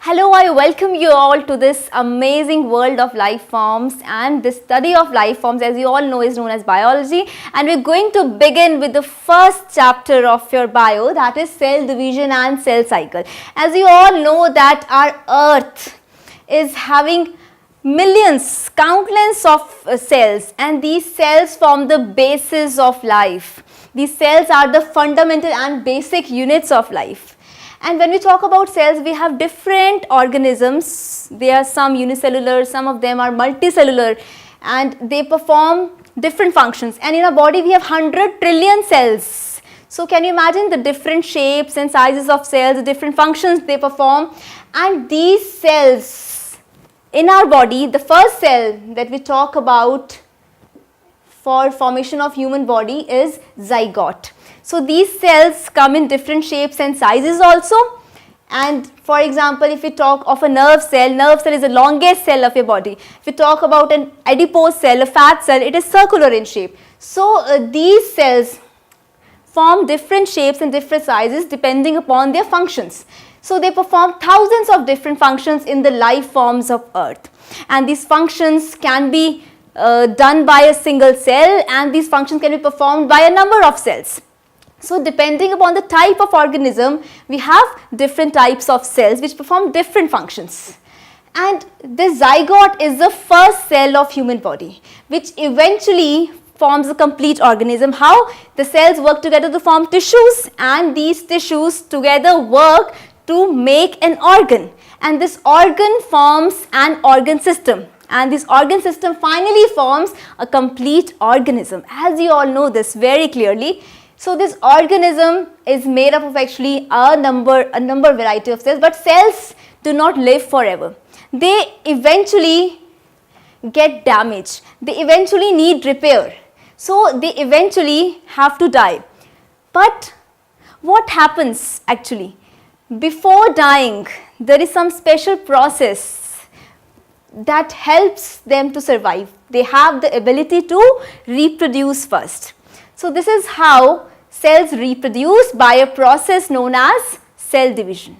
Hello, I welcome you all to this amazing world of life forms, and this study of life forms, as you all know, is known as biology, and we're going to begin with the first chapter of your bio, that is cell division and cell cycle. As you all know that our earth is having millions, countless of cells, and these cells form the basis of life. These cells are the fundamental and basic units of life. And when we talk about cells, we have different organisms. There are some unicellular, some of them are multicellular, and they perform different functions. And in our body, we have 100 trillion cells. So can you imagine the different shapes and sizes of cells, the different functions they perform? And these cells in our body, the first cell that we talk about for formation of human body is zygote. So these cells come in different shapes and sizes also, and for example, if we talk of a nerve cell is the longest cell of your body. If we talk about an adipose cell, a fat cell, it is circular in shape. So these cells form different shapes and different sizes depending upon their functions. So they perform thousands of different functions in the life forms of earth, and these functions can be done by a single cell, and these functions can be performed by a number of cells. So depending upon the type of organism, we have different types of cells which perform different functions. And the zygote is the first cell of human body, which eventually forms a complete organism. How? The cells work together to form tissues, and these tissues together work to make an organ, and this organ forms an organ system, and this organ system finally forms a complete organism, as you all know this very clearly. So this organism is made up of actually a number variety of cells, but cells do not live forever. They eventually get damaged, they eventually need repair, so they eventually have to die. But what happens actually? Before dying, there is some special process that helps them to survive. They have the ability to reproduce first. So this is how cells reproduce, by a process known as cell division.